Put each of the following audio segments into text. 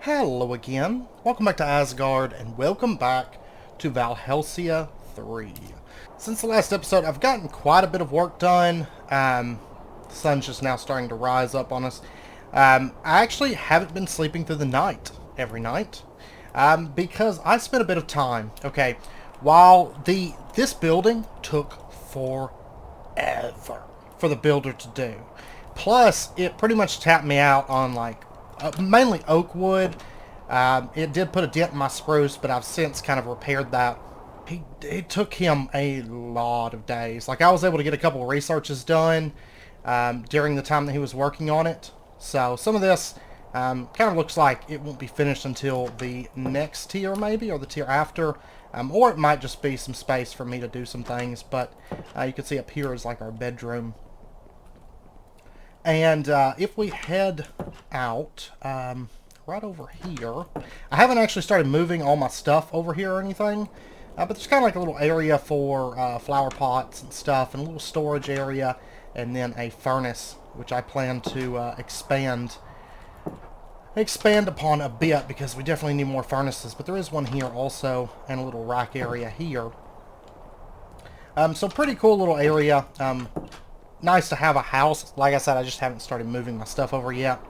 Hello again. Welcome back to Asgard, and welcome back to Valhelsia 3. Since the last episode, I've gotten quite a bit of work done. The sun's just now starting to rise up on us. I actually haven't been sleeping through the night every night because I spent a bit of time. Okay, while this building took forever for the builder to do. Plus, it pretty much tapped me out on mainly oak wood. It did put a dent in my spruce, but I've since kind of repaired that. It took him a lot of days. I was able to get a couple of researches done during the time that he was working on it. So some of this kind of looks like it won't be finished until the next tier maybe, or the tier after. Or it might just be some space for me to do some things. But you can see up here is like our bedroom. And if we head out right over here, I haven't actually started moving all my stuff over here or anything, but there's kind of like a little area for flower pots and stuff, and a little storage area, and then a furnace, which I plan to expand upon a bit, because we definitely need more furnaces. But there is one here also, and a little rack area here. So pretty cool little area. Nice to have a house. Like I said, I just haven't started moving my stuff over yet,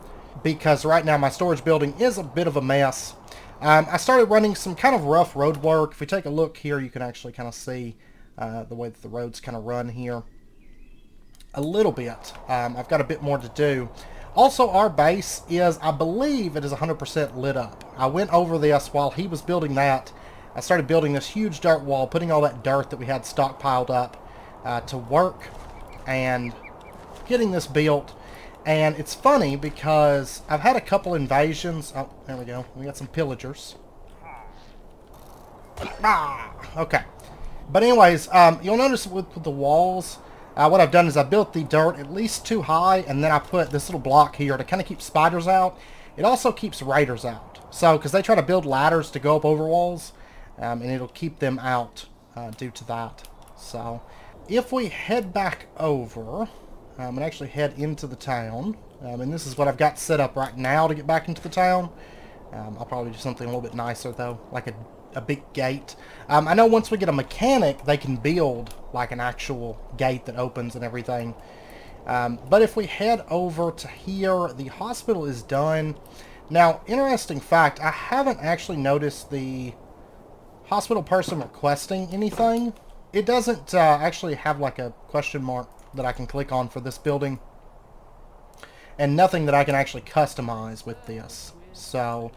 because right now my storage building is a bit of a mess. I started running some kind of rough road work. If we take a look here, you can actually kind of see the way that the roads kind of run here a little bit. I've got a bit more to do. Also, our base is, I believe it is 100% lit up. I went over this while he was building that. I started building this huge dirt wall, putting all that dirt that we had stockpiled up to work, and getting this built. And it's funny because I've had a couple invasions. Oh, there we go. We got some pillagers. Okay. But anyways, you'll notice with the walls, what I've done is I built the dirt at least too high, and then I put this little block here to kind of keep spiders out. It also keeps raiders out. So, because they try to build ladders to go up over walls, and it'll keep them out due to that. So, if we head back over and actually head into the town, and this is what I've got set up right now to get back into the town. I'll probably do something a little bit nicer though, like a big gate. I know once we get a mechanic, they can build like an actual gate that opens and everything. But if we head over to here, the hospital is done. Now, interesting fact, I haven't actually noticed the hospital person requesting anything. It doesn't actually have like a question mark that I can click on for this building, and nothing that I can actually customize with this. So,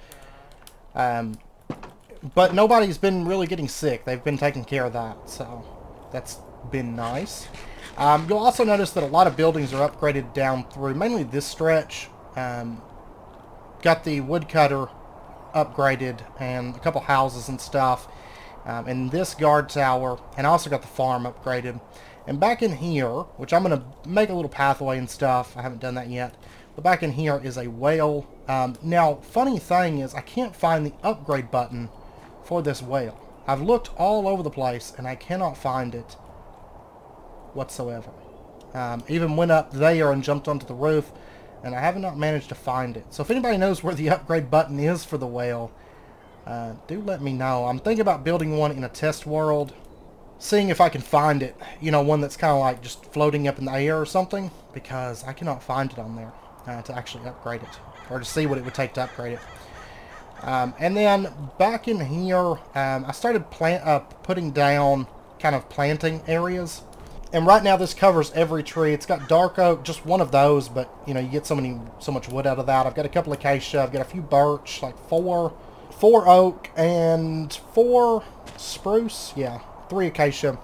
but nobody's been really getting sick. They've been taking care of that, so that's been nice. You'll also notice that a lot of buildings are upgraded down through, mainly this stretch. Got the woodcutter upgraded, and a couple houses and stuff. And this guard tower, and I also got the farm upgraded. And back in here, which I'm going to make a little pathway and stuff, I haven't done that yet, but back in here is a whale. Now, funny thing is, I can't find the upgrade button for this whale. I've looked all over the place, and I cannot find it whatsoever. Even went up there and jumped onto the roof, and I have not managed to find it. So if anybody knows where the upgrade button is for the whale, do let me know. I'm thinking about building one in a test world, seeing if I can find it. You know, one that's kind of like just floating up in the air or something, because I cannot find it on there to actually upgrade it, or to see what it would take to upgrade it. And then back in here, I started putting down kind of planting areas. And right now this covers every tree. It's got dark oak, just one of those, but you know, you get so much wood out of that. I've got a couple of acacia, I've got a few birch, like four oak and 4 spruce. Yeah, 3 acacia.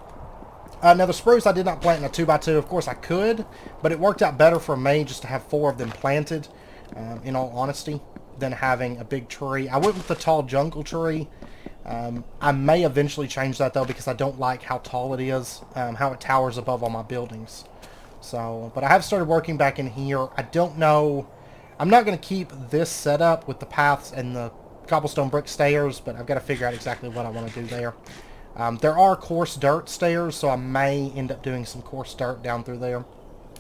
Now the spruce I did not plant in a 2x2. Of course I could, but it worked out better for me just to have 4 of them planted, in all honesty, than having a big tree. I went with the tall jungle tree. I may eventually change that though, because I don't like how tall it is, how it towers above all my buildings. So, but I have started working back in here. I don't know. I'm not going to keep this setup with the paths and the cobblestone brick stairs, but I've got to figure out exactly what I want to do there. There are coarse dirt stairs, so I may end up doing some coarse dirt down through there.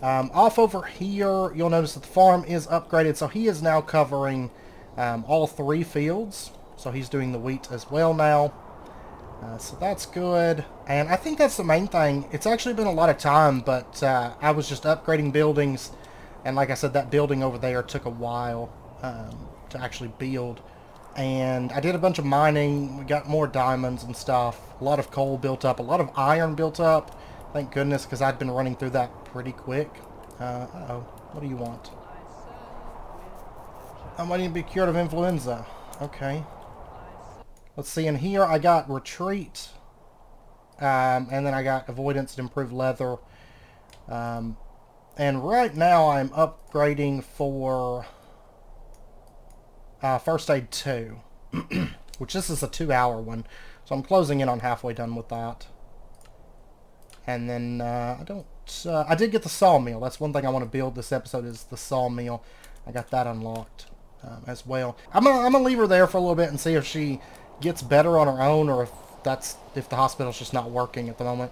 Off over here, you'll notice that the farm is upgraded, so he is now covering all 3 fields. So he's doing the wheat as well now. So that's good. And I think that's the main thing. It's actually been a lot of time, but I was just upgrading buildings. And like I said, that building over there took a while to actually build. And I did a bunch of mining. We got more diamonds and stuff. A lot of coal built up. A lot of iron built up. Thank goodness, because I'd been running through that pretty quick. Uh-oh. What do you want? I might need to be cured of influenza. Okay. Let's see. In here, I got retreat. And then I got avoidance and improved leather. And right now, I'm upgrading for first aid 2. Which this is a 2-hour one. So I'm closing in on halfway done with that. And then I did get the sawmill. That's one thing I want to build this episode is the sawmill. I got that unlocked as well. I'm gonna leave her there for a little bit and see if she gets better on her own, or if the hospital's just not working at the moment.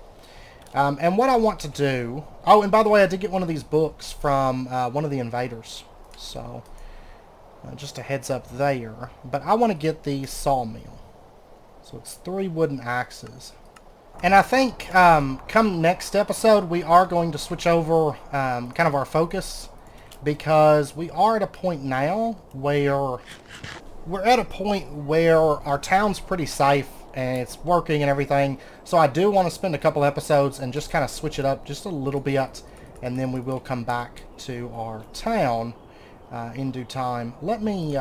And what I want to do. Oh, and by the way, I did get one of these books from one of the invaders. So just a heads up there. But I want to get the sawmill. So it's 3 wooden axes. And I think come next episode, we are going to switch over kind of our focus, because we are at a point now where our town's pretty safe and it's working and everything. So I do want to spend a couple episodes and just kind of switch it up just a little bit, and then we will come back to our town in due time. Let me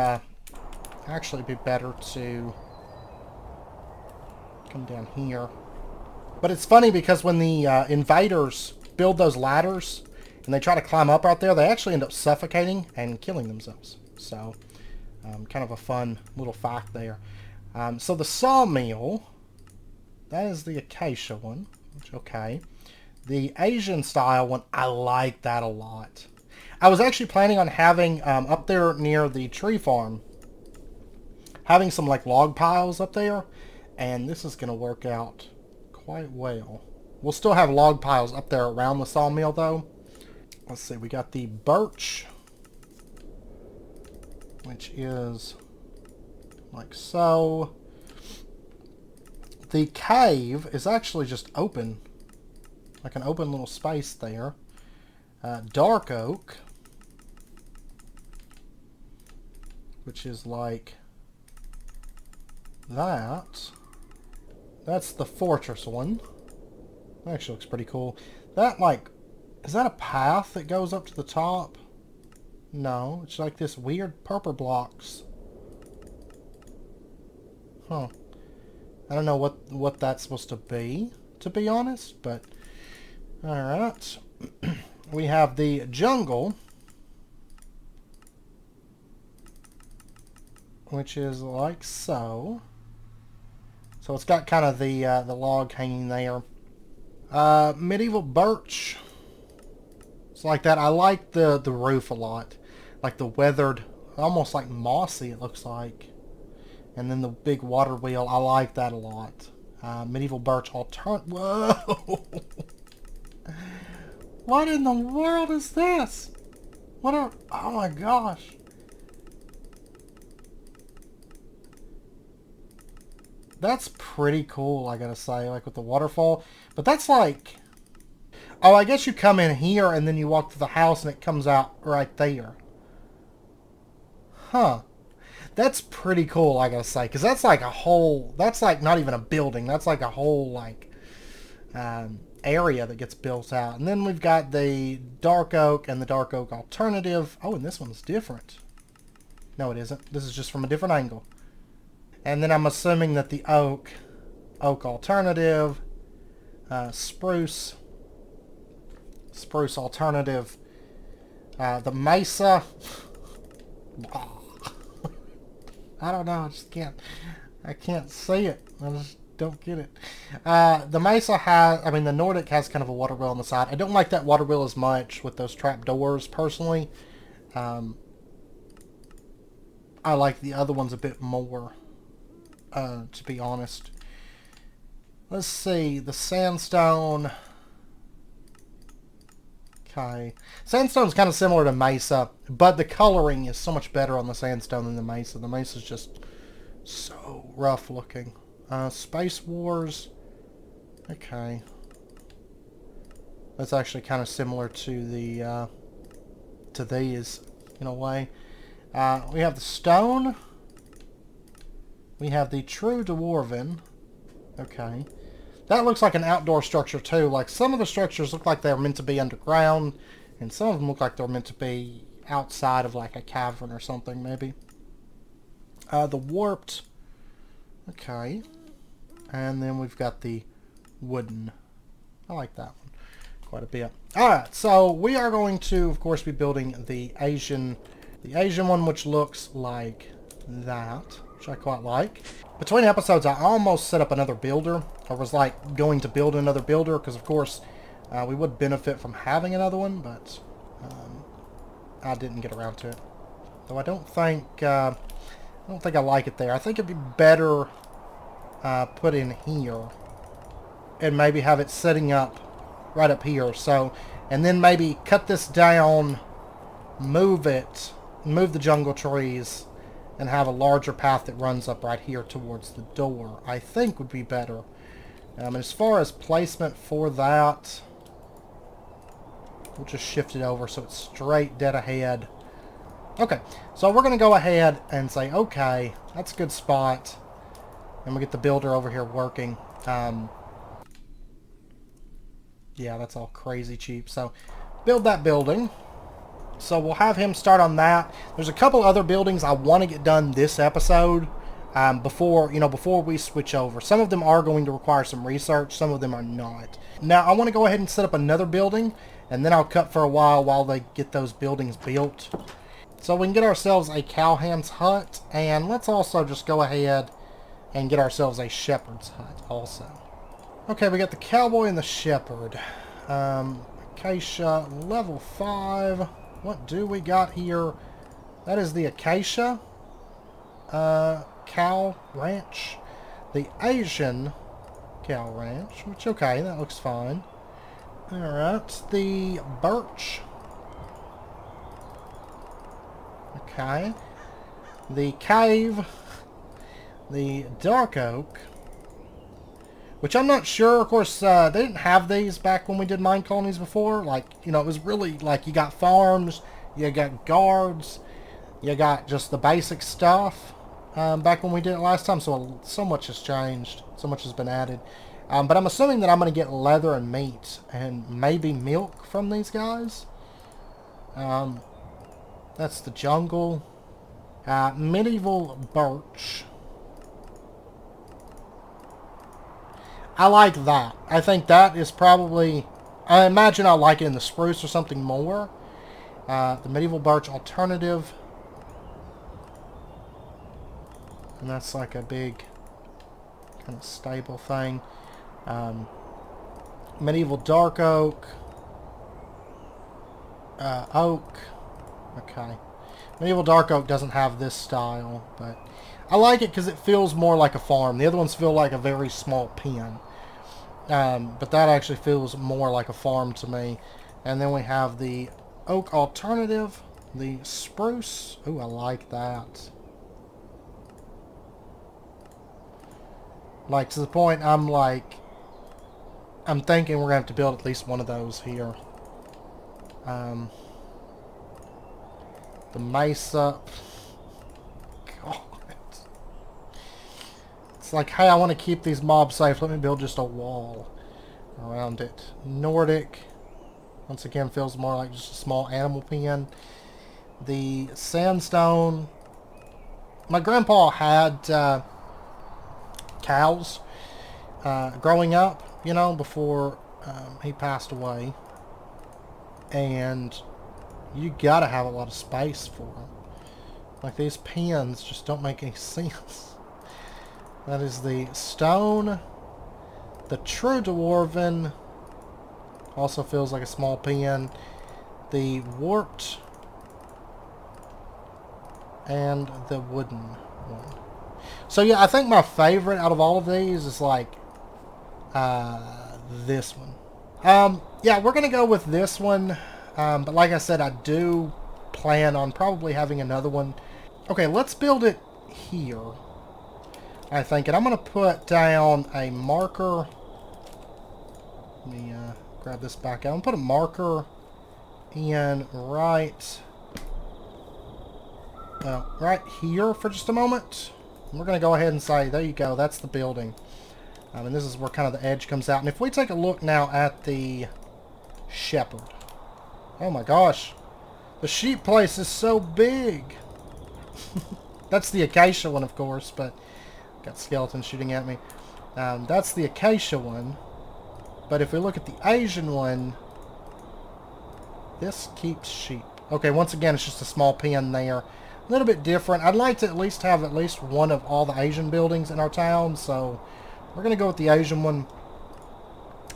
actually be better to come down here. But it's funny because when the invaders build those ladders and they try to climb up out there, they actually end up suffocating and killing themselves. So, kind of a fun little fact there. So the sawmill, that is the acacia one, which, okay. The Asian style one, I like that a lot. I was actually planning on having, up there near the tree farm, having some like log piles up there, and this is going to work out quite well. We'll still have log piles up there around the sawmill though. Let's see, we got the birch, which is like so. The cave is actually just open, like an open little space there. Dark oak, which is like that. That's the fortress one. That actually looks pretty cool. That, like, is that a path that goes up to the top? No, it's like this weird purple blocks. Huh. I don't know what that's supposed to be honest, but alright. We have the jungle, which is like so. So it's got kind of the log hanging there. Medieval birch. It's like that. I like the roof a lot. Like the weathered, almost like mossy it looks like. And then the big water wheel. I like that a lot. Medieval birch Whoa! What in the world is this? Oh my gosh. That's pretty cool, I gotta say, like with the waterfall. But that's like... Oh, I guess you come in here and then you walk to the house and it comes out right there. Huh. That's pretty cool, I gotta say. Because that's like a whole... That's like not even a building. That's like a whole, like, area that gets built out. And then we've got the dark oak and the dark oak alternative. Oh, and this one's different. No, it isn't. This is just from a different angle. And then I'm assuming that the oak alternative, spruce alternative, the mesa, I don't know, I can't see it, I just don't get it. The mesa the Nordic has kind of a water wheel on the side. I don't like that water wheel as much with those trap doors, personally. I like the other ones a bit more. To be honest. Let's see, the sandstone. Okay. Sandstone's kind of similar to Mesa, but the coloring is so much better on the sandstone than the Mesa. The Mesa's just so rough looking. Space Wars. Okay. That's actually kind of similar to the to these in a way. We have the stone. We have the true dwarven. Okay. That looks like an outdoor structure too. Like some of the structures look like they're meant to be underground, and some of them look like they're meant to be outside of like a cavern or something maybe. The warped. Okay. And then we've got the wooden. I like that one quite a bit. Alright, so we are going to, of course, be building the Asian one, which looks like that, which I quite like. Between episodes, I almost set up another builder. I was like going to build another builder because, of course, we would benefit from having another one, but I didn't get around to it. Though I don't think I like it there. I think it'd be better put in here and maybe have it setting up right up here. So, and then maybe cut this down, move the jungle trees, and have a larger path that runs up right here towards the door. I think would be better. As far as placement for that, we'll just shift it over so it's straight dead ahead. Okay, so we're going to go ahead and say, okay, that's a good spot. And we get the builder over here working. Yeah, that's all crazy cheap. So, build that building. So we'll have him start on that. There's a couple other buildings I want to get done this episode before we switch over. Some of them are going to require some research. Some of them are not. Now, I want to go ahead and set up another building, and then I'll cut for a while they get those buildings built. So we can get ourselves a cowhand's hut, and let's also just go ahead and get ourselves a shepherd's hut also. Okay, we got the cowboy and the shepherd. Acacia, level 5. What do we got here? That is the Acacia cow ranch. The Asian cow ranch, which, okay, that looks fine. Alright, the birch. Okay. The cave. The dark oak. Which I'm not sure, of course, they didn't have these back when we did mine colonies before. Like, it was really, like, you got farms, you got guards, you got just the basic stuff back when we did it last time. So much has changed. So much has been added. But I'm assuming that I'm going to get leather and meat and maybe milk from these guys. That's the jungle. Medieval birch. I like that. I think that is probably... I imagine I'll like it in the spruce or something more. The medieval birch alternative. And that's like a big kind of stable thing. Medieval dark oak. Oak. Okay. Medieval dark oak doesn't have this style, but I like it because it feels more like a farm. The other ones feel like a very small pen. But that actually feels more like a farm to me. And then we have the oak alternative, the spruce. Ooh, I like that. Like, to the point I'm thinking we're going to have to build at least one of those here. The mesa. God. It's like, hey, I want to keep these mobs safe. Let me build just a wall around it. Nordic. Once again, feels more like just a small animal pen. The sandstone. My grandpa had cows growing up, before he passed away. And you gotta have a lot of space for them. Like, these pens just don't make any sense. That is the stone. The true dwarven also feels like a small pen. The warped and the wooden one. So yeah, I think my favorite out of all of these is like this one. Yeah, we're gonna go with this one. But like I said, I do plan on probably having another one. Okay, let's build it here, I think. And I'm going to put down a marker. Let me grab this back out. I'm going to put a marker in right here for just a moment. And we're going to go ahead and say, there you go, that's the building. And this is where kind of the edge comes out. And if we take a look now at the shepherd. Oh my gosh. The sheep place is so big. That's the acacia one, of course, but got skeletons shooting at me. That's the acacia one. But if we look at the Asian one, this keeps sheep. Okay, once again, it's just a small pen there. A little bit different. I'd like to at least have at least one of all the Asian buildings in our town, so we're going to go with the Asian one.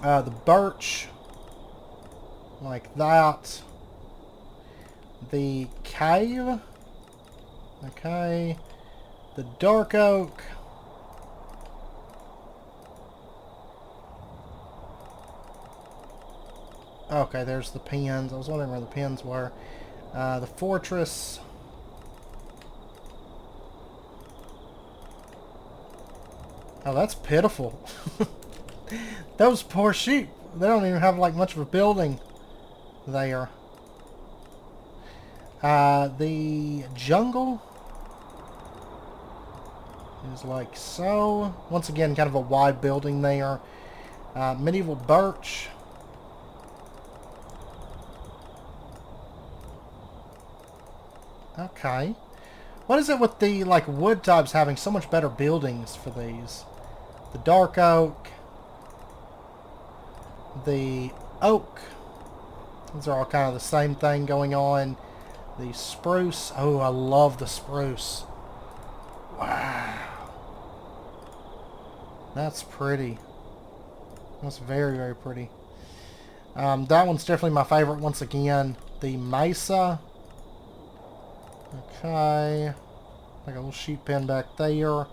The birch, like that. The cave. Okay. The dark oak. Okay, there's the pens. I was wondering where the pens were. The fortress. Oh, that's pitiful. Those poor sheep. They don't even have like much of a building there. The jungle is like so. Once again, kind of a wide building there. Medieval birch. Okay. What is it with the like wood types having so much better buildings for these? The dark oak. The oak. These are all kind of the same thing going on. The spruce. Oh, I love the spruce. Wow. That's pretty. That's very, very pretty. That one's definitely my favorite once again. The mesa. Okay. Like a little sheep pen back there.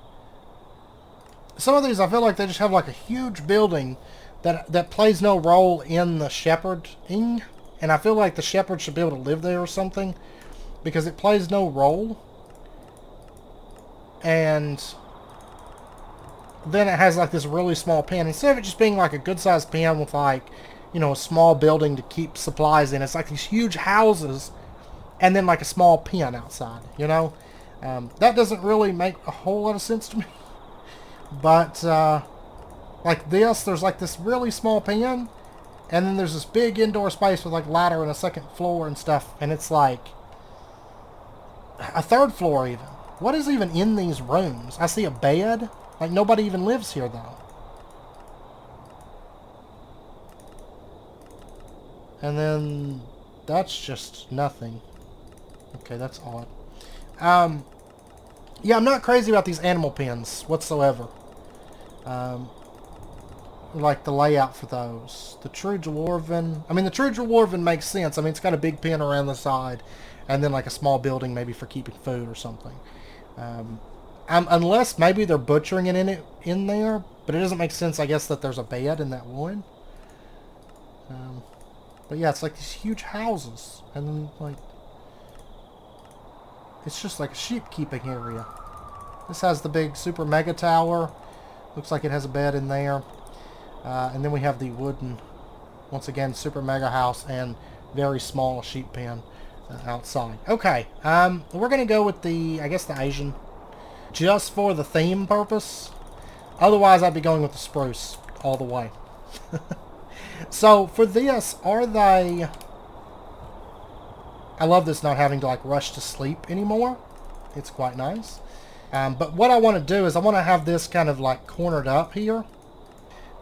Some of these I feel like they just have like a huge building that plays no role in the shepherding. And I feel like the shepherd should be able to live there or something. Because it plays no role. And then it has like this really small pen. Instead of it just being like a good sized pen with like, you know, a small building to keep supplies in. It's like these huge houses and then like a small pen outside, you know. That doesn't really make a whole lot of sense to me. But like this, there's like this really small pen. And then there's this big indoor space with like ladder and a second floor and stuff. And it's like a third floor even. What is even in these rooms? I see a bed. Like nobody even lives here though. And then that's just nothing. Okay, that's odd. Yeah, I'm not crazy about these animal pens whatsoever. Like the layout for those. The True Dwarven. I mean, the True Dwarven makes sense. I mean, it's got a big pen around the side. And then like a small building maybe for keeping food or something. Unless maybe they're butchering it in there. But it doesn't make sense, I guess, that there's a bed in that one. But yeah, it's like these huge houses. And then like... it's just like a sheep keeping area. This has the big super mega tower. Looks like it has a bed in there. And then we have the wooden, once again, super mega house and very small sheep pen outside. Okay, we're going to go with the, I guess, the Asian. Just for the theme purpose. Otherwise, I'd be going with the spruce all the way. So, for this, are they... I love this not having to, like, rush to sleep anymore. It's quite nice. But what I want to do is I want to have this kind of, like, cornered up here.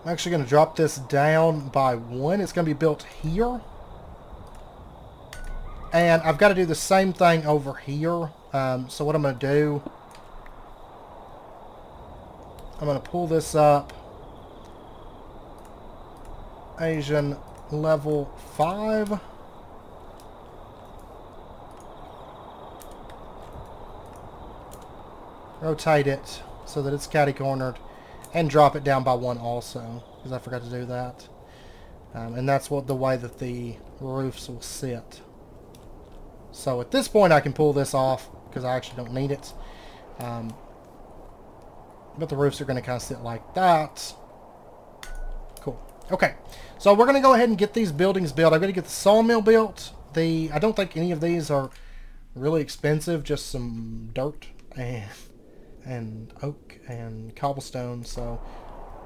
I'm actually going to drop this down by 1. It's going to be built here. And I've got to do the same thing over here. So what I'm going to do... I'm going to pull this up. Asian level 5. Rotate it so that it's catty-cornered. And drop it down by 1 also. Because I forgot to do that. And that's what the way that the roofs will sit. So at this point I can pull this off because I actually don't need it. But the roofs are going to kind of sit like that. Cool. Okay, so we're going to go ahead and get these buildings built. I'm going to get the sawmill built. I don't think any of these are really expensive, just some dirt and oak and cobblestone. So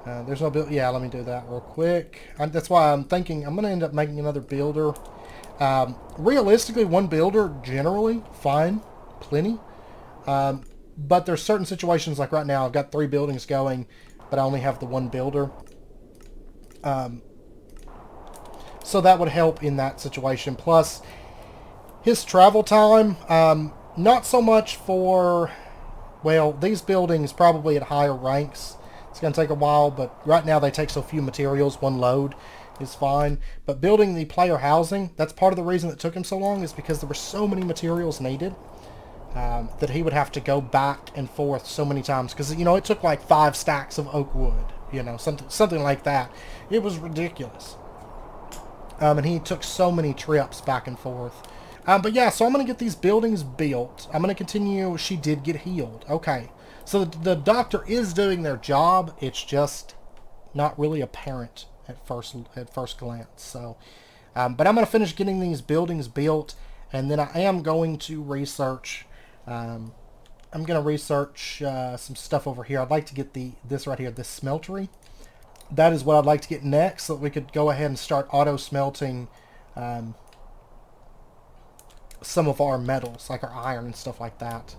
there's no build. Yeah, let me do that real quick. That's why I'm thinking I'm going to end up making another builder. Realistically, one builder generally fine, plenty. But there's certain situations like right now I've got 3 buildings going, but I only have the one builder. So that would help in that situation. Plus, his travel time, not so much for, well, these buildings probably at higher ranks. It's going to take a while, but right now they take so few materials, one load is fine. But building the player housing, that's part of the reason it took him so long, is because there were so many materials needed that he would have to go back and forth so many times. Because, you know, it took like 5 stacks of oak wood, you know, something like that. It was ridiculous. And he took so many trips back and forth. But yeah, so I'm going to get these buildings built. I'm going to continue. She did get healed. Okay. So the doctor is doing their job. It's just not really apparent at first glance. So, but I'm going to finish getting these buildings built. And then I am going to research. I'm going to research some stuff over here. I'd like to get this right here, this smeltery. That is what I'd like to get next, so that we could go ahead and start auto-smelting some of our metals, like our iron and stuff like that.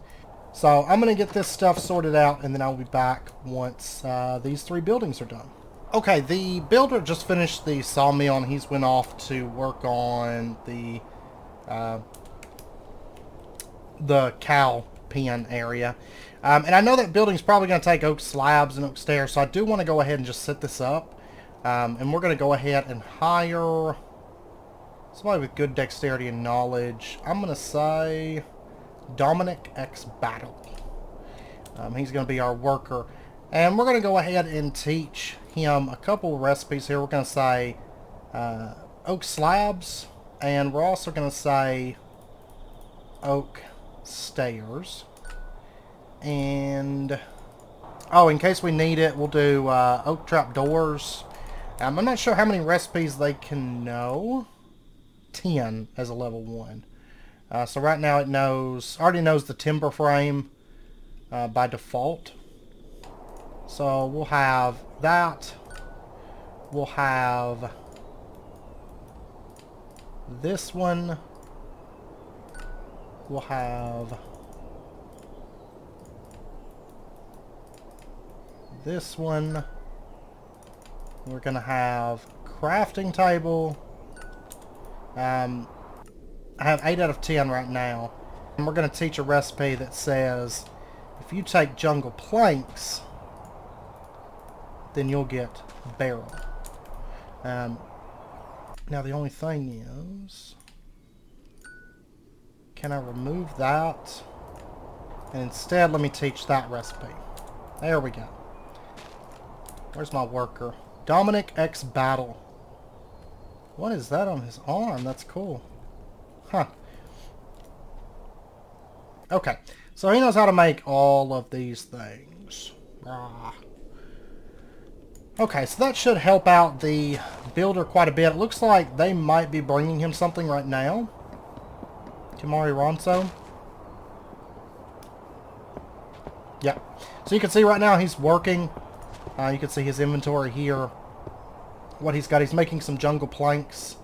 So I'm going to get this stuff sorted out, and then I'll be back once these 3 buildings are done. Okay, the builder just finished the sawmill, and he's went off to work on the cow pen area. And I know that building's probably going to take oak slabs and oak stairs, so I do want to go ahead and just set this up. And we're going to go ahead and hire somebody with good dexterity and knowledge. I'm going to say Dominic X Battle. He's going to be our worker. And we're going to go ahead and teach him a couple of recipes here. We're going to say oak slabs, and we're also going to say oak stairs. And oh, in case we need it, we'll do oak trap doors. I'm not sure how many recipes they can know. 10 as a level 1. So right now it already knows the timber frame by default. So we'll have that. We'll have this one. We'll have this one. We're going to have crafting table. I have 8 out of 10 right now. And we're going to teach a recipe that says if you take jungle planks, then you'll get barrel. Now the only thing is, can I remove that? And instead, let me teach that recipe. There we go. Where's my worker? Dominic X Battle. What is that on his arm? That's cool. Huh. Okay. So he knows how to make all of these things. Okay, so that should help out the builder quite a bit. It looks like they might be bringing him something right now. Kamari Ronso. Yeah. So you can see right now he's working. You can see his inventory here. What he's got, he's making some jungle planks.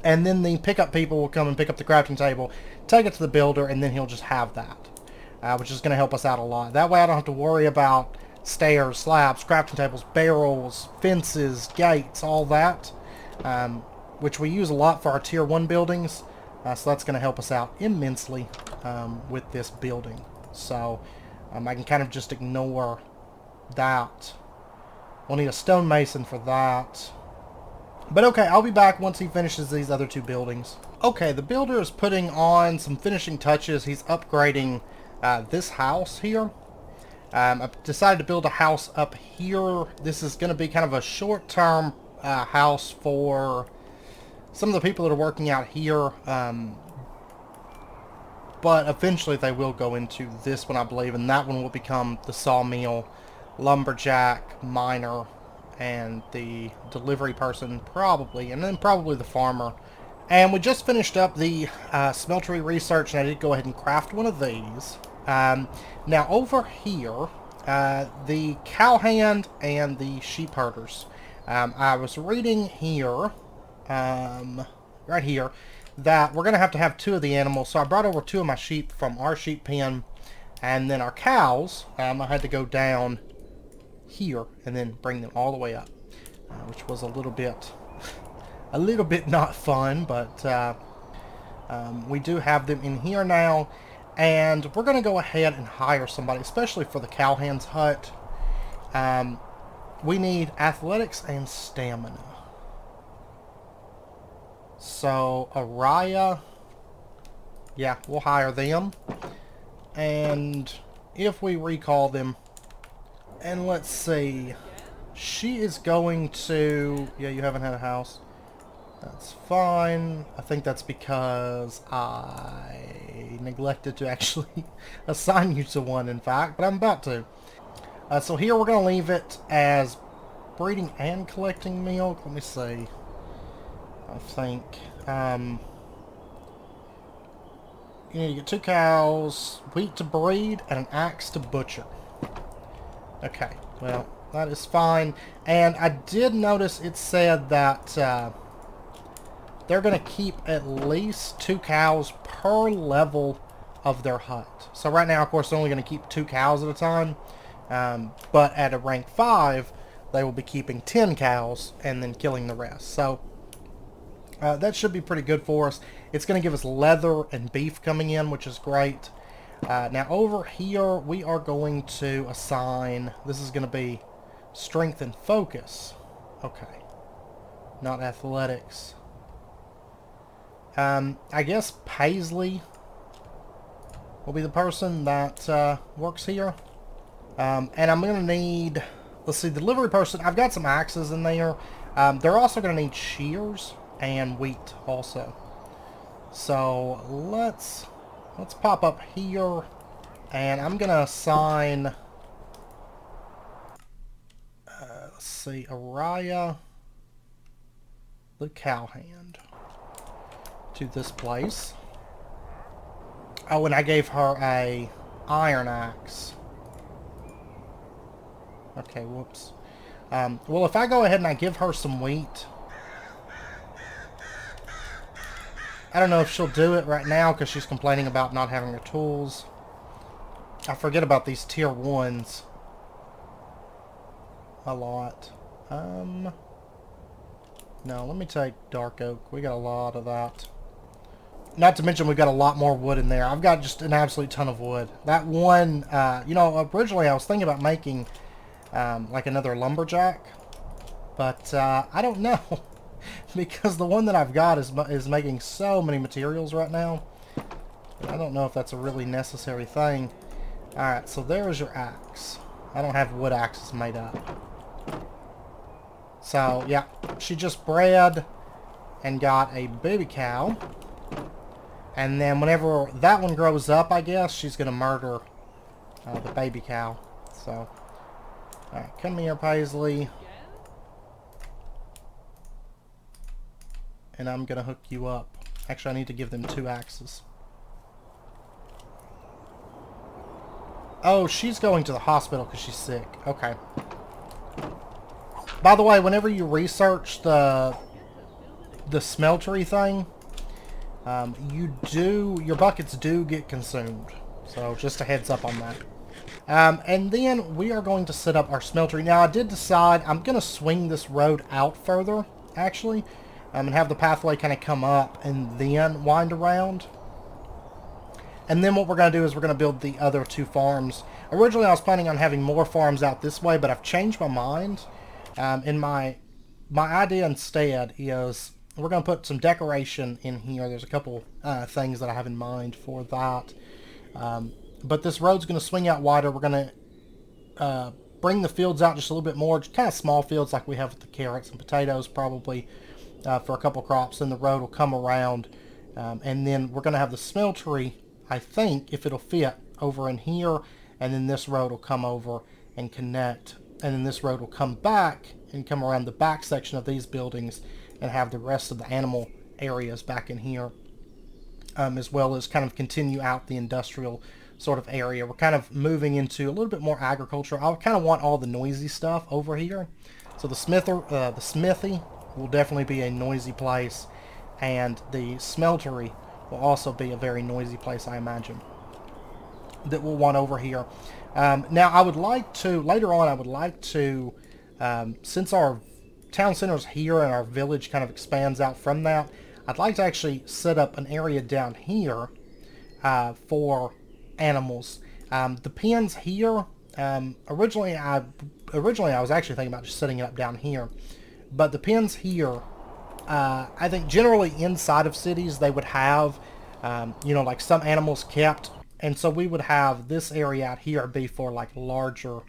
And then the pickup people will come and pick up the crafting table, take it to the builder, and then he'll just have that. Which is going to help us out a lot. That way I don't have to worry about stairs, slabs, crafting tables, barrels, fences, gates, all that. Which we use a lot for our tier 1 buildings. So that's going to help us out immensely with this building. So I can kind of just ignore that. We'll need a stonemason for that. But okay, I'll be back once he finishes these other 2 buildings. Okay, the builder is putting on some finishing touches. He's upgrading this house here. I've decided to build a house up here. This is going to be kind of a short-term house for some of the people that are working out here. But eventually they will go into this one, I believe, and that one will become the sawmill, lumberjack, miner, and the delivery person, probably, and then probably the farmer. And we just finished up the smeltery research, and I did go ahead and craft one of these. Now over here, the cowhand and the sheep herders. I was reading here, right here, that we're going to have two of the animals. So I brought over two of my sheep from our sheep pen, and then our cows, I had to go down here and then bring them all the way up, which was a little bit not fun, but we do have them in here now, and we're going to go ahead and hire somebody, especially for the cowhand's hut. We need athletics and stamina. So, Araya, yeah, we'll hire them. And if we recall them, and let's see, she is going to, yeah, you haven't had a house. That's fine. I think that's because I neglected to actually assign you to one, in fact, but I'm about to. So here we're going to leave it as breeding and collecting milk. Let me see. I think you need to get 2 cows, wheat to breed, and an axe to butcher. Okay, well, that is fine. And I did notice it said that they're going to keep at least 2 cows per level of their hut. So right now, of course, they're only going to keep 2 cows at a time. But at a rank 5, they will be keeping 10 cows and then killing the rest. So that should be pretty good for us. It's going to give us leather and beef coming in, which is great. Now over here, we are going to assign, this is going to be strength and focus. Okay. Not athletics. I guess Paisley will be the person that works here. And I'm going to need, let's see, the delivery person. I've got some axes in there. They're also going to need shears and wheat also. So let's pop up here, and I'm going to assign, let's see, Araya, the cowhand, to this place. Oh, and I gave her a iron axe. Okay, whoops. Well, if I go ahead and I give her some wheat, I don't know if she'll do it right now because she's complaining about not having her tools. I forget about these tier 1s a lot. No, let me take dark oak. We got a lot of that. Not to mention we've got a lot more wood in there. I've got just an absolute ton of wood. That one, you know, originally I was thinking about making like another lumberjack, but I don't know because the one that I've got is making so many materials right now. I don't know if that's a really necessary thing. Alright, so there's your axe. I don't have wood axes made up. So, yeah, she just bred and got a baby cow. And then whenever that one grows up, I guess, she's going to murder the baby cow. So, alright, come here, Paisley. And I'm going to hook you up. Actually, I need to give them 2 axes. Oh, she's going to the hospital because she's sick. Okay. By the way, whenever you research the smeltery thing, your buckets do get consumed. So just a heads up on that. And then we are going to set up our smeltery. Now, I did decide I'm going to swing this road out further, actually, and have the pathway kind of come up and then wind around. And then what we're going to do is we're going to build the other 2 farms. Originally, I was planning on having more farms out this way, but I've changed my mind. And my idea instead is we're going to put some decoration in here. There's a couple things that I have in mind for that. But this road's going to swing out wider. We're going to bring the fields out just a little bit more, kind of small fields like we have with the carrots and potatoes probably for a couple crops. Then the road will come around, and then we're going to have the smeltery, I think, if it'll fit, over in here, and then this road will come over and connect, and then this road will come back and come around the back section of these buildings and have the rest of the animal areas back in here, as well as kind of continue out the industrial sort of area. We're kind of moving into a little bit more agriculture. I kind of want all the noisy stuff over here. So the smithy will definitely be a noisy place, and the smeltery will also be a very noisy place, I imagine, that we'll want over here. Now, I would like to, later on, I would like to, since our town center is here and our village kind of expands out from that, I'd like to actually set up an area down here for animals. The pens here, originally I was actually thinking about just setting it up down here, but the pens here, I think generally inside of cities they would have, you know, like some animals kept, and so we would have this area out here be for like larger,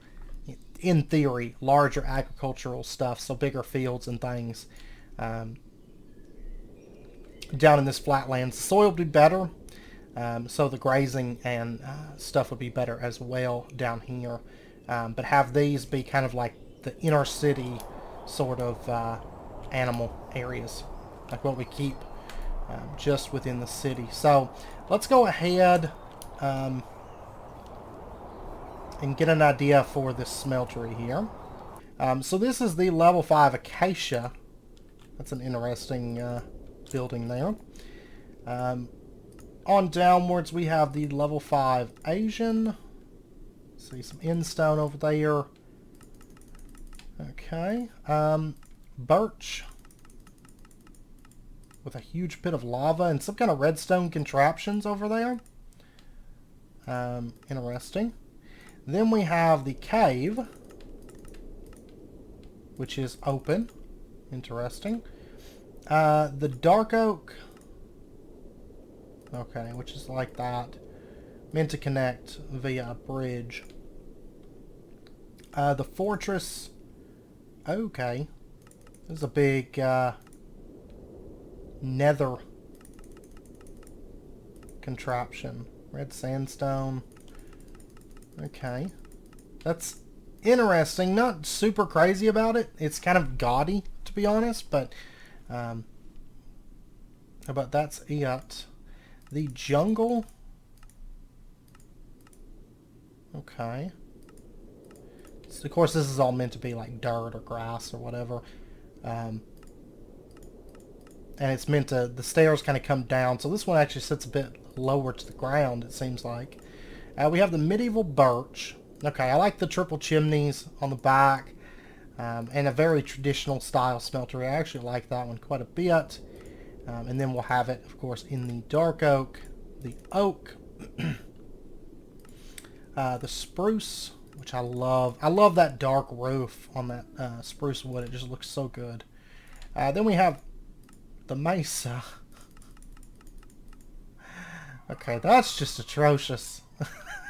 in theory, larger agricultural stuff, so bigger fields and things. Down in this flatlands, the soil would be better, so the grazing and stuff would be better as well down here. But have these be kind of like the inner city sort of animal areas, like what we keep just within the city. So let's go ahead and get an idea for this smeltery here. So this is the level 5 acacia. That's an interesting building there. On downwards we have the level 5 Asian. See some end-stone over there. Okay. Birch with a huge pit of lava and some kind of redstone contraptions over there. Interesting. Then we have the cave, which is open. Interesting. The dark oak. Okay, which is like that. Meant to connect via a bridge. The fortress. Okay. There's a big nether contraption. Red sandstone. Okay. That's interesting. Not super crazy about it. It's kind of gaudy, to be honest, but that's it. The jungle. Okay. So of course, this is all meant to be like dirt or grass or whatever. And it's meant to, the stairs kind of come down. So this one actually sits a bit lower to the ground, it seems like. We have the medieval birch. Okay, I like the triple chimneys on the back. And a very traditional style smeltery. I actually like that one quite a bit. And then we'll have it, of course, in the dark oak, the oak, the spruce, which I love. I love that dark roof on that spruce wood. It just looks so good. Then we have the mesa. Okay, that's just atrocious.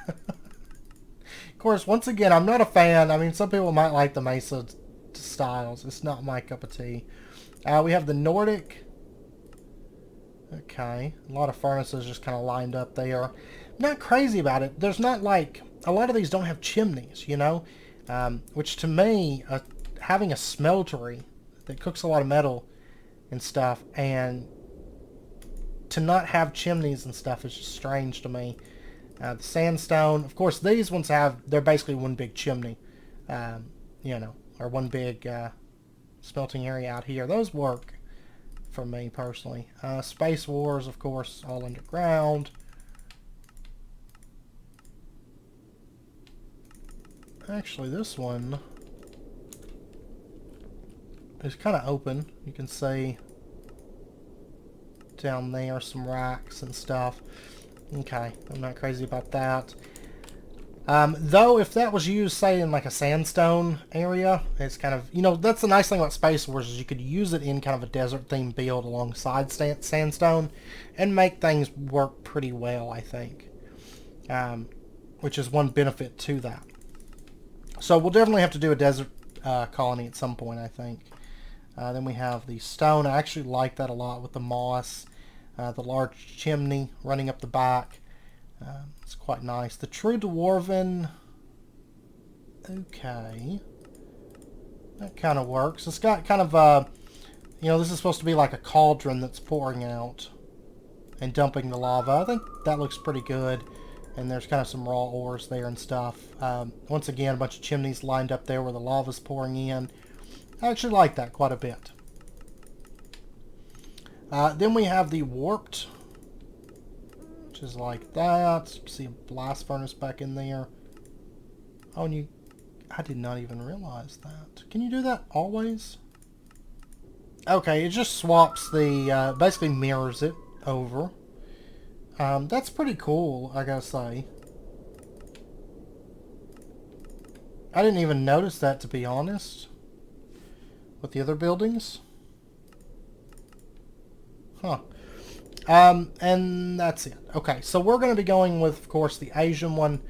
Of course, once again, I'm not a fan. I mean, some people might like the mesa styles. It's not my cup of tea. We have the Nordic. Okay, a lot of furnaces just kind of lined up there. Not crazy about it. There's not like, a lot of these don't have chimneys, you know? Which to me, having a smeltery that cooks a lot of metal and stuff, and to not have chimneys and stuff is just strange to me. The sandstone, of course, these ones they're basically one big chimney, you know, or one big smelting area out here. Those work for me personally. Space Wars, of course, all underground. Actually, this one is kind of open. You can see down there some racks and stuff. Okay, I'm not crazy about that. Though, if that was used, say, in like a sandstone area, it's kind of, you know, that's the nice thing about Space Wars is you could use it in kind of a desert-themed build alongside sandstone and make things work pretty well, I think. Which is one benefit to that. So we'll definitely have to do a desert colony at some point, I think. Then we have the stone. I actually like that a lot with the moss. The large chimney running up the back. It's quite nice. The true dwarven... Okay. That kind of works. It's got kind of, you know, this is supposed to be like a cauldron that's pouring out and dumping the lava. I think that looks pretty good. And there's kind of some raw ores there and stuff. Once again, a bunch of chimneys lined up there where the lava's pouring in. I actually like that quite a bit. Then we have the warped, which is like that. See a blast furnace back in there. Oh, and I did not even realize that. Can you do that always? Okay, it just swaps the, basically mirrors it over. That's pretty cool, I gotta say. I didn't even notice that, to be honest, with the other buildings. Huh. And that's it. Okay, so we're going to be going with, of course, the Asian one,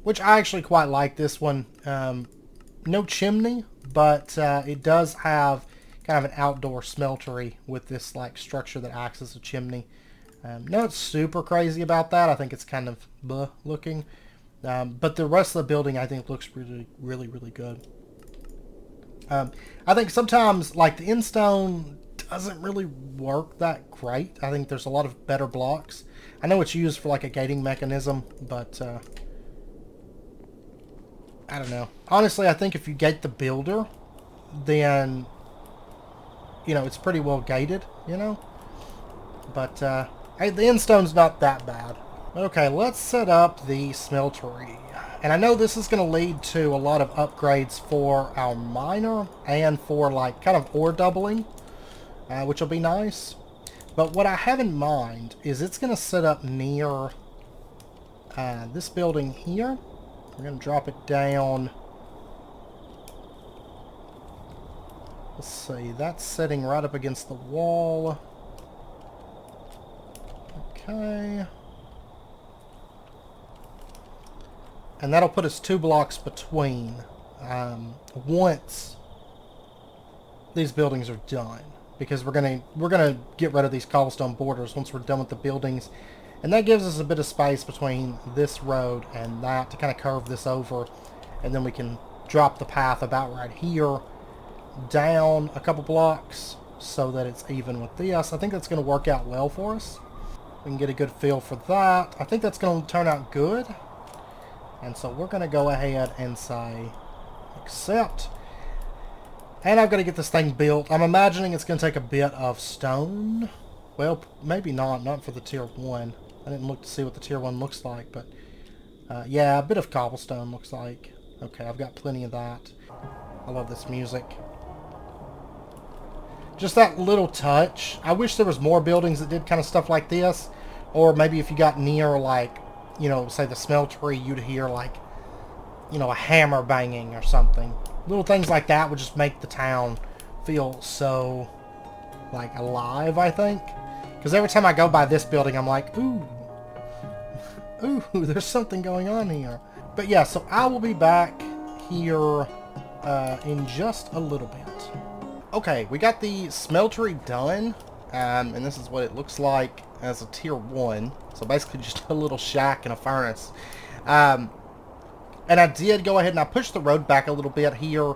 which I actually quite like this one. No chimney, but it does have kind of an outdoor smeltery with this like structure that acts as a chimney. Not super crazy about that. I think it's kind of bleh looking. But the rest of the building, I think, looks really, really, really good. I think sometimes, like, the in-stone doesn't really work that great. I think there's a lot of better blocks. I know it's used for, like, a gating mechanism, but, I don't know. Honestly, I think if you gate the builder, then, you know, it's pretty well gated, you know? But, the in-stone's not that bad. Okay, let's set up the Smeltery. And I know this is going to lead to a lot of upgrades for our miner and for, like, kind of ore doubling, which will be nice. But what I have in mind is it's going to set up near this building here. We're going to drop it down. Let's see, that's sitting right up against the wall. Okay. And that'll put us 2 blocks between once these buildings are done, because we're gonna get rid of these cobblestone borders once we're done with the buildings, and that gives us a bit of space between this road and that to kind of curve this over, and then we can drop the path about right here down a couple blocks so that it's even with this. I think that's going to work out well for us. We can get a good feel for that. I think that's going to turn out good. And so we're going to go ahead and say accept. And I've got to get this thing built. I'm imagining it's going to take a bit of stone. Well, maybe not for the tier 1. I didn't look to see what the tier 1 looks like, but yeah, a bit of cobblestone looks like. Okay, I've got plenty of that. I love this music. Just that little touch. I wish there was more buildings that did kind of stuff like this. Or maybe if you got near, like, you know, say the Smeltery, you'd hear, like, you know, a hammer banging or something. Little things like that would just make the town feel so, like, alive, I think. Because every time I go by this building, I'm like, ooh. Ooh, there's something going on here. But yeah, so I will be back here in just a little bit. Okay, we got the Smeltery done. And this is what it looks like as a tier 1. So basically just a little shack and a furnace. And I did go ahead and I pushed the road back a little bit here.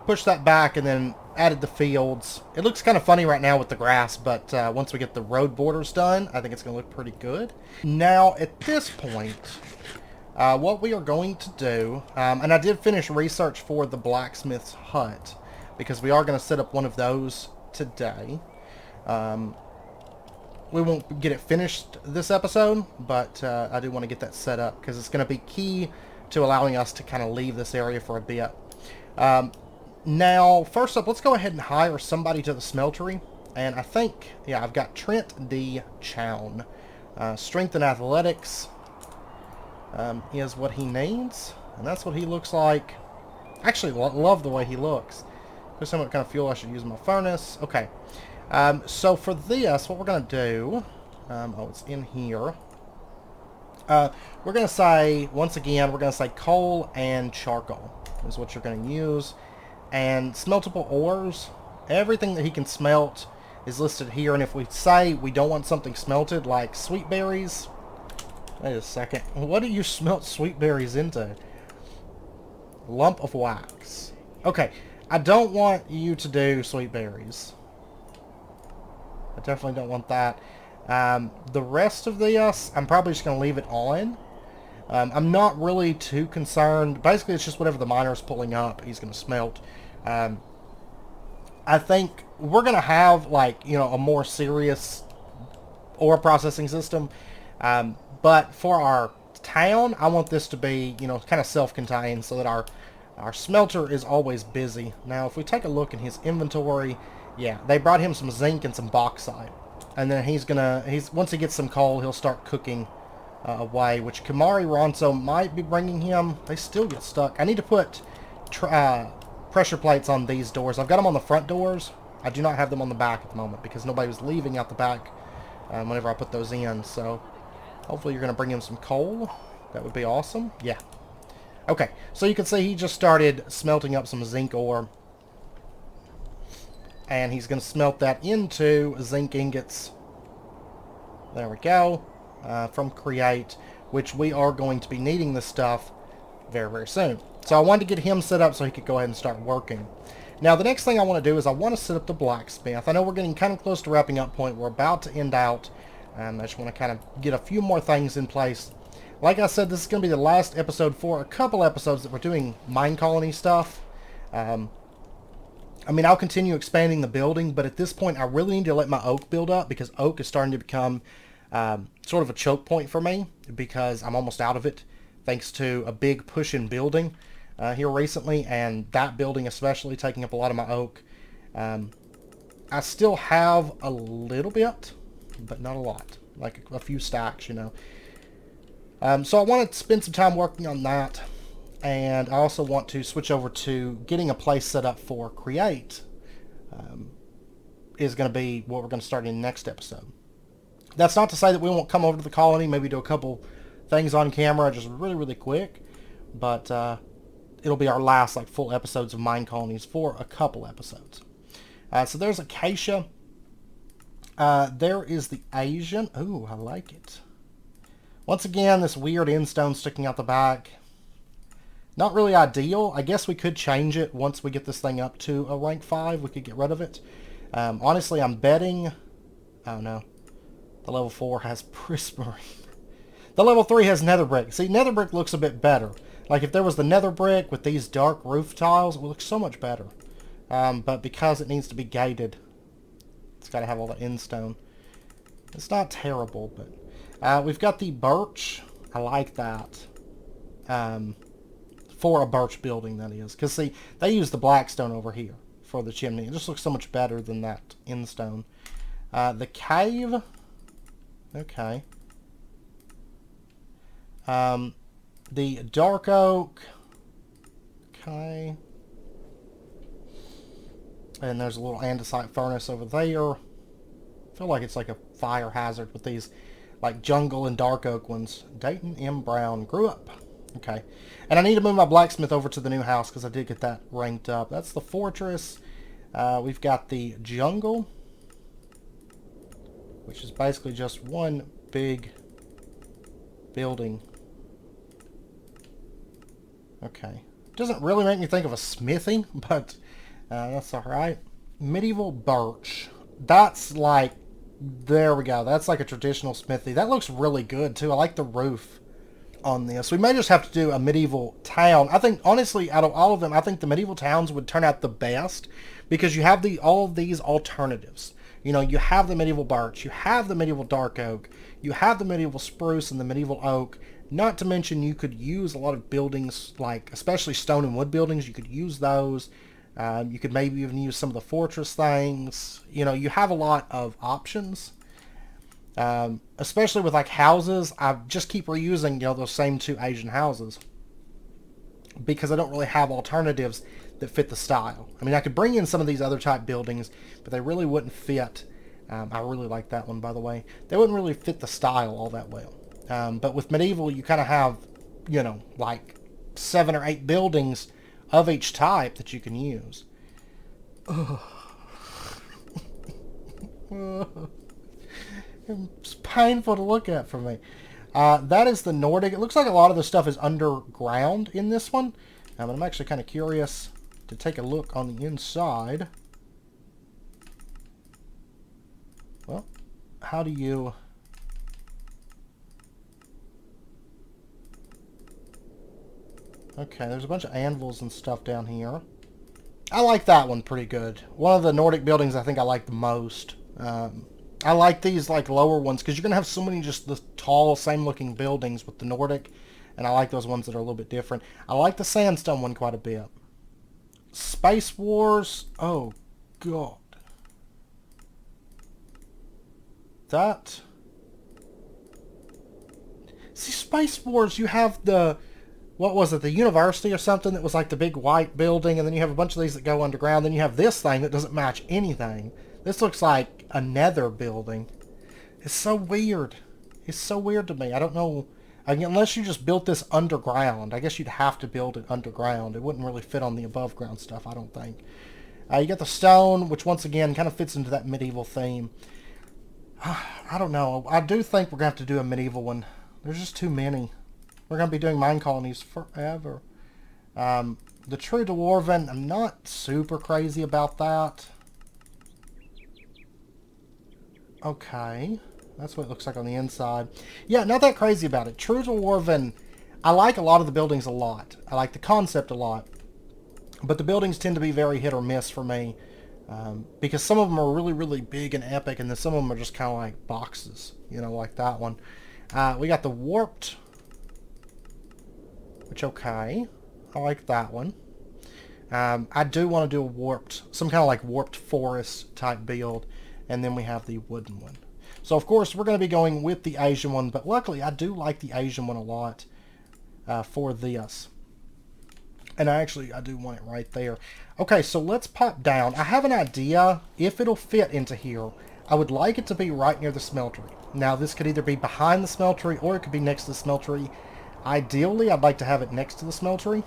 Pushed that back and then added the fields. It looks kind of funny right now with the grass, but once we get the road borders done, I think it's going to look pretty good. Now, at this point, what we are going to do, and I did finish research for the blacksmith's hut, because we are going to set up one of those today. We won't get it finished this episode, but I do want to get that set up because it's going to be key to allowing us to kind of leave this area for a bit. Now, first up, let's go ahead and hire somebody to the Smeltery. And I think, yeah, I've got Trent D. Chown. Strength and athletics is what he needs, and that's what he looks like. Actually, love the way he looks. There's what kind of fuel I should use in my furnace. Okay. So for this, what we're going to do... oh, it's in here. We're going to say, once again, we're going to say coal and charcoal is what you're going to use. And smeltable ores, everything that he can smelt is listed here. And if we say we don't want something smelted, like sweet berries, wait a second, what do you smelt sweet berries into? Lump of wax. Okay, I don't want you to do sweet berries. I definitely don't want that. The rest of this, I'm probably just going to leave it on. I'm not really too concerned. Basically, it's just whatever the miner's pulling up, he's going to smelt. I think we're going to have, like, you know, a more serious ore processing system. But for our town, I want this to be, you know, kind of self-contained so that our smelter is always busy. Now, if we take a look in his inventory, yeah, they brought him some zinc and some bauxite. And then once he gets some coal, he'll start cooking away, which Kamari Ronso might be bringing him. They still get stuck. I need to put pressure plates on these doors. I've got them on the front doors. I do not have them on the back at the moment because nobody was leaving out the back whenever I put those in. So hopefully you're going to bring him some coal. That would be awesome. Yeah. Okay, so you can see he just started smelting up some zinc ore. And he's going to smelt that into zinc ingots. There we go. From Create, which we are going to be needing this stuff very, very soon. So I wanted to get him set up so he could go ahead and start working. Now, the next thing I want to do is I want to set up the blacksmith. I know we're getting kind of close to wrapping up point. We're about to end out. I just want to kind of get a few more things in place. Like I said, this is going to be the last episode for a couple episodes that we're doing mine colony stuff. I mean, I'll continue expanding the building, but at this point, I really need to let my oak build up because oak is starting to become sort of a choke point for me because I'm almost out of it thanks to a big push in building here recently, and that building especially taking up a lot of my oak. I still have a little bit, but not a lot, like a few stacks, you know. So I want to spend some time working on that. And I also want to switch over to getting a place set up for Create. Is going to be what we're going to start in the next episode. That's not to say that we won't come over to the colony, maybe do a couple things on camera, just really, really quick. But it'll be our last like full episodes of Mine Colonies for a couple episodes. So there's Acacia. There is the Asian. Ooh, I like it. Once again, this weird end stone sticking out the back. Not really ideal. I guess we could change it once we get this thing up to a rank 5. We could get rid of it. Honestly, I'm betting... Oh, no. The level 4 has prismarine. The level 3 has nether brick. See, nether brick looks a bit better. Like, if there was the nether brick with these dark roof tiles, it would look so much better. But because it needs to be gated, it's got to have all the end stone. It's not terrible, but... we've got the birch. I like that. For a birch building, that is. Because, see, they use the blackstone over here for the chimney. It just looks so much better than that end stone. The cave. Okay. The dark oak. Okay. And there's a little andesite furnace over there. I feel like it's like a fire hazard with these, like, jungle and dark oak ones. Dayton M. Brown grew up. Okay. And I need to move my blacksmith over to the new house because I did get that ranked up. That's the fortress. We've got the jungle, which is basically just one big building. Okay. Doesn't really make me think of a smithy, but that's alright. Medieval birch. That's like, there we go. That's like a traditional smithy. That looks really good too. I like the roof on this. We may just have to do a medieval town. I think, honestly, out of all of them, I think the medieval towns would turn out the best because you have all of these alternatives. You know, you have the medieval birch, you have the medieval dark oak, you have the medieval spruce and the medieval oak. Not to mention you could use a lot of buildings, like especially stone and wood buildings. You could use those. You could maybe even use some of the fortress things. You know, you have a lot of options. Especially with like houses, I just keep reusing, you know, those same 2 Asian houses because I don't really have alternatives that fit the style. I mean, I could bring in some of these other type buildings, but they really wouldn't fit. I really like that one, by the way. They wouldn't really fit the style all that well. But with medieval, you kind of have, you know, like 7 or 8 buildings of each type that you can use. It's painful to look at for me. That is the Nordic. It looks like a lot of the stuff is underground in this one. But I'm actually kind of curious to take a look on the inside. Well, how do you... Okay, there's a bunch of anvils and stuff down here. I like that one pretty good. One of the Nordic buildings I think I like the most. I like these like lower ones because you're going to have so many just the tall, same-looking buildings with the Nordic. And I like those ones that are a little bit different. I like the sandstone one quite a bit. Space Wars. Oh, God. That... See, Space Wars, you have the... What was it? The university or something that was like the big white building. And then you have a bunch of these that go underground. Then you have this thing that doesn't match anything. This looks like a nether building. It's so weird. It's so weird to me. I don't know... Unless you just built this underground. I guess you'd have to build it underground. It wouldn't really fit on the above ground stuff, I don't think. You got the stone, which once again kind of fits into that medieval theme. I don't know. I do think we're going to have to do a medieval one. There's just too many. We're going to be doing mine colonies forever. The True Dwarven, I'm not super crazy about that. Okay. That's what it looks like on the inside. Yeah, not that crazy about it. True Dwarven, I like a lot of the buildings a lot. I like the concept a lot. But the buildings tend to be very hit or miss for me. Because some of them are really, really big and epic, and then some of them are just kind of like boxes. You know, like that one. We got the Warped. Which, okay. I like that one. I do want to do a Warped, some kind of like Warped Forest type build. And then we have the wooden one. So, of course, we're going to be going with the Asian one, but luckily I do like the Asian one a lot for this. And I do want it right there. Okay, so let's pop down. I have an idea if it'll fit into here. I would like it to be right near the Smeltery. Now, this could either be behind the Smeltery or it could be next to the Smeltery. Ideally, I'd like to have it next to the Smeltery,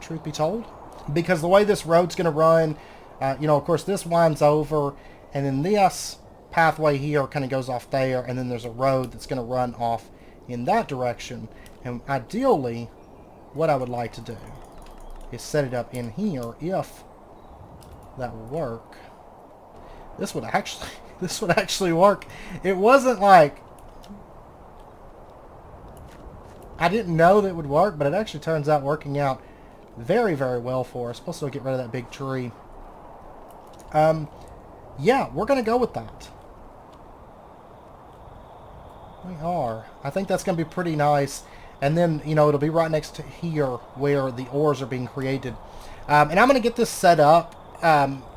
truth be told. Because the way this road's going to run, you know, of course, this winds over, and then this pathway here kind of goes off there, and then there's a road that's going to run off in that direction. And ideally, what I would like to do is set it up in here if that will work. This would actually work. It wasn't like I didn't know that it would work, but it actually turns out working out very, very well for us. Plus, we'll get rid of that big tree. Yeah, we're going to go with that. We are. I think that's going to be pretty nice. And then, you know, it'll be right next to here where the ores are being created. And I'm going to get this set up.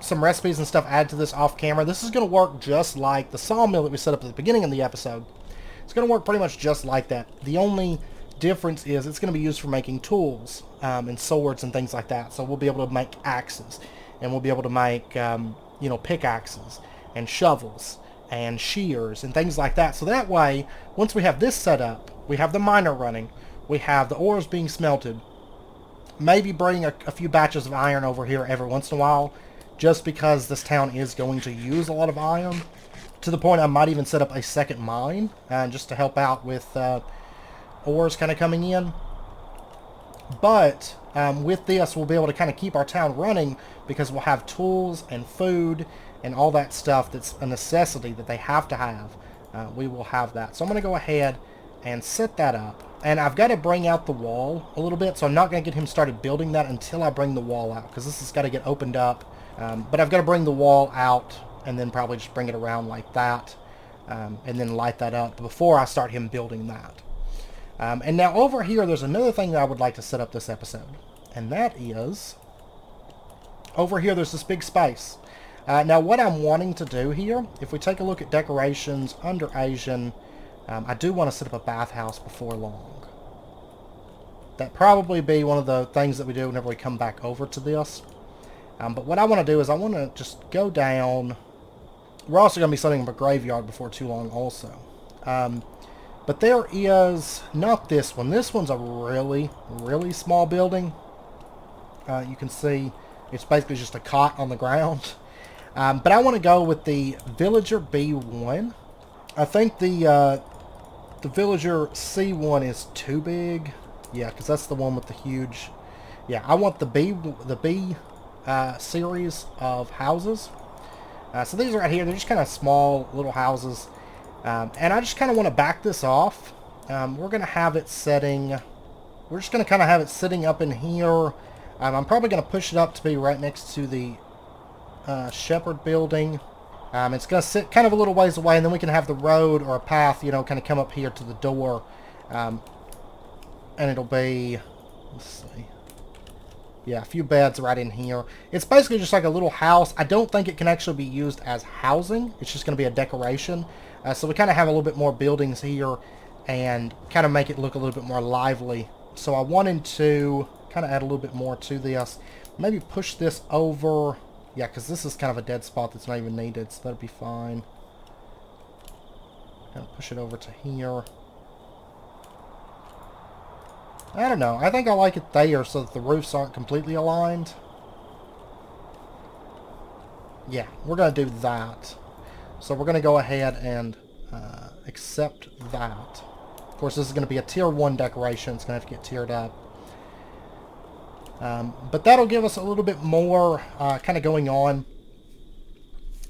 Some recipes and stuff added to this off camera. This is going to work just like the sawmill that we set up at the beginning of the episode. It's going to work pretty much just like that. The only difference is it's going to be used for making tools and swords and things like that. So we'll be able to make axes. And we'll be able to make, you know, pickaxes and shovels and shears and things like that. So that way, once we have this set up, we have the miner running, we have the ores being smelted, maybe bring a few batches of iron over here every once in a while, just because this town is going to use a lot of iron, to the point I might even set up a second mine, just to help out with ores kind of coming in. But with this, we'll be able to kind of keep our town running, because we'll have tools and food and all that stuff that's a necessity that they have to have. We will have that. So I'm going to go ahead and set that up. And I've got to bring out the wall a little bit, so I'm not going to get him started building that until I bring the wall out, because this has got to get opened up. But I've got to bring the wall out and then probably just bring it around like that, and then light that up before I start him building that. And now over here, there's another thing that I would like to set up this episode, and that is, over here there's this big space. Now what I'm wanting to do here, if we take a look at decorations under Asian, I do want to set up a bathhouse before long. That'd probably be one of the things that we do whenever we come back over to this. But what I want to do is I want to just go down. We're also going to be setting up a graveyard before too long also. But there is not this one. This one's a really, really small building. You can see it's basically just a cot on the ground. But I want to go with the Villager B1. I think the Villager C1 is too big. Yeah, because that's the one with the huge... Yeah, I want the B series of houses. So these are right here. They're just kind of small little houses. And I just kind of want to back this off. We're going to have it setting... We're just going to kind of have it sitting up in here. I'm probably going to push it up to be right next to the Shepherd building. It's going to sit kind of a little ways away, and then we can have the road or a path, you know, kind of come up here to the door. And it'll be... Let's see. Yeah, a few beds right in here. It's basically just like a little house. I don't think it can actually be used as housing. It's just going to be a decoration. So we kind of have a little bit more buildings here and kind of make it look a little bit more lively. So I wanted to kind of add a little bit more to this. Maybe push this over. Yeah, because this is kind of a dead spot that's not even needed, so that'll be fine. Kind of push it over to here. I don't know. I think I like it there so that the roofs aren't completely aligned. Yeah, we're going to do that. So we're going to go ahead and accept that. Of course, this is going to be a tier 1 decoration. It's going to have to get tiered up. But that'll give us a little bit more kind of going on.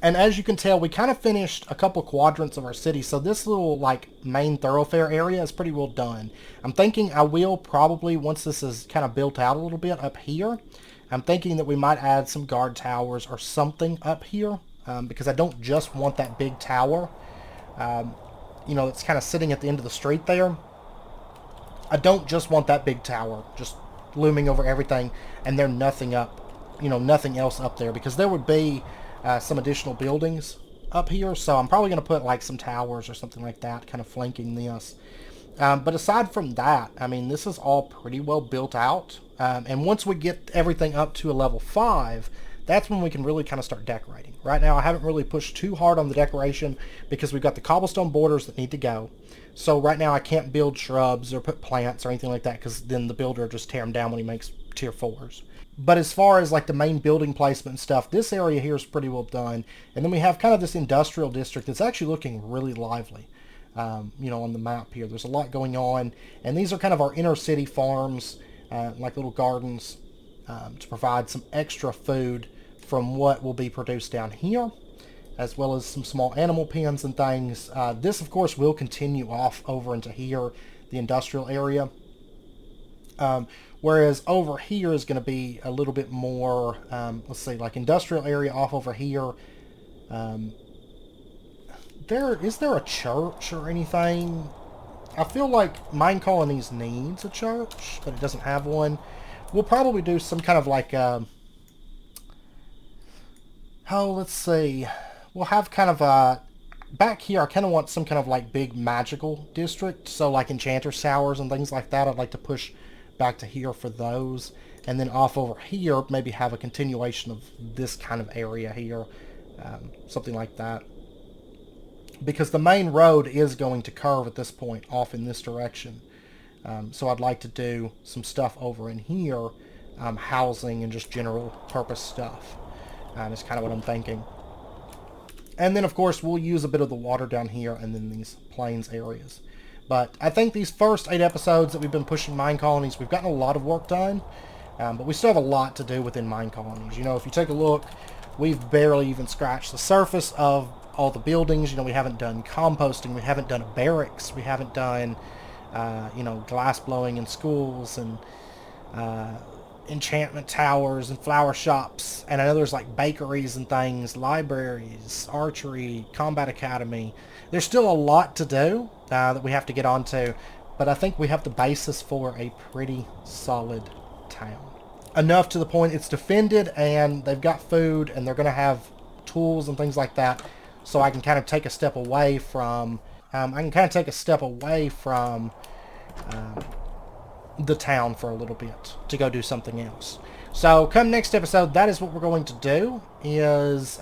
And as you can tell, we kind of finished a couple quadrants of our city. So this little like main thoroughfare area is pretty well done. I'm thinking I will probably, once this is kind of built out a little bit up here, I'm thinking that we might add some guard towers or something up here. Because I don't just want that big tower, you know, it's kind of sitting at the end of the street there. I don't just want that big tower just looming over everything and there's nothing up, you know, nothing else up there, because there would be some additional buildings up here. So I'm probably going to put like some towers or something like that kind of flanking this. But aside from that, I mean, this is all pretty well built out. And once we get everything up to a level 5, that's when we can really kind of start decorating. Right now, I haven't really pushed too hard on the decoration because we've got the cobblestone borders that need to go. So right now, I can't build shrubs or put plants or anything like that because then the builder will just tear them down when he makes tier 4s. But as far as like the main building placement and stuff, this area here is pretty well done. And then we have kind of this industrial district that's actually looking really lively. You know, on the map here, there's a lot going on. And these are kind of our inner city farms, like little gardens, to provide some extra food from what will be produced down here, as well as some small animal pens and things. This, of course, will continue off over into here, the industrial area. Whereas over here is going to be a little bit more, let's see, like industrial area off over here. Is there a church or anything? I feel like Mine Colonies needs a church, but it doesn't have one. We'll probably do some kind of like, let's see. We'll have kind of a... Back here, I kind of want some kind of like big magical district. So like Enchanter's Towers and things like that, I'd like to push back to here for those. And then off over here, maybe have a continuation of this kind of area here. Something like that. Because the main road is going to curve at this point off in this direction. So I'd like to do some stuff over in here. Housing and just general purpose stuff. Is kind of what I'm thinking. And then, of course, we'll use a bit of the water down here and then these plains areas. But I think these first 8 episodes that we've been pushing Mine Colonies, we've gotten a lot of work done. But we still have a lot to do within Mine Colonies. You know, if you take a look, we've barely even scratched the surface of all the buildings. You know, we haven't done composting. We haven't done a barracks. We haven't done, you know, glass blowing in schools and... enchantment towers and flower shops, and I know there's like bakeries and things, libraries, archery, combat academy. There's still a lot to do that we have to get onto, but I think we have the basis for a pretty solid town. Enough to the point it's defended and they've got food and they're going to have tools and things like that, so I can kind of take a step away from the town for a little bit to go do something else. So come next episode, that is what we're going to do, is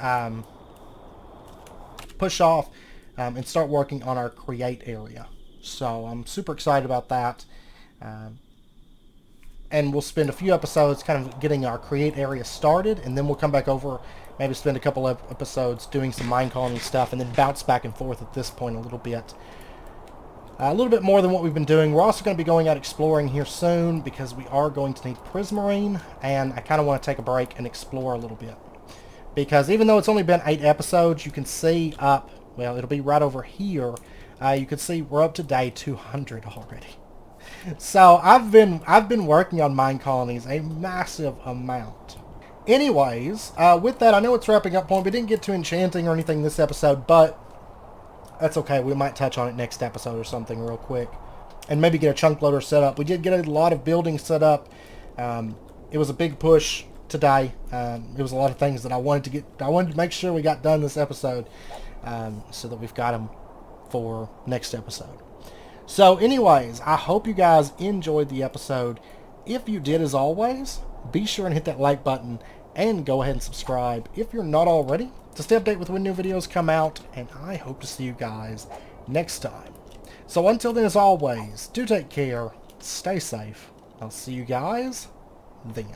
push off and start working on our create area. So I'm super excited about that. And we'll spend a few episodes kind of getting our create area started, and then we'll come back over, maybe spend a couple of episodes doing some mine colony stuff, and then bounce back and forth at this point a little bit. A little bit more than what we've been doing. We're also going to be going out exploring here soon, because we are going to need prismarine, and I kind of want to take a break and explore a little bit. Because even though it's only been 8 episodes, you can see up, well, it'll be right over here, you can see we're up to day 200 already. So I've been working on mine colonies a massive amount. Anyways, with that, I know it's wrapping up point. We didn't get to enchanting or anything this episode, but that's okay. We might touch on it next episode or something real quick, and maybe get a chunk loader set up. We did get a lot of buildings set up. It was a big push today. It was a lot of things that I wanted to get. I wanted to make sure we got done this episode, so that we've got them for next episode. So anyways, I hope you guys enjoyed the episode. If you did, as always, be sure and hit that like button and go ahead and subscribe if you're not already, to stay updated with when new videos come out, and I hope to see you guys next time. So until then, as always, do take care, stay safe. I'll see you guys then.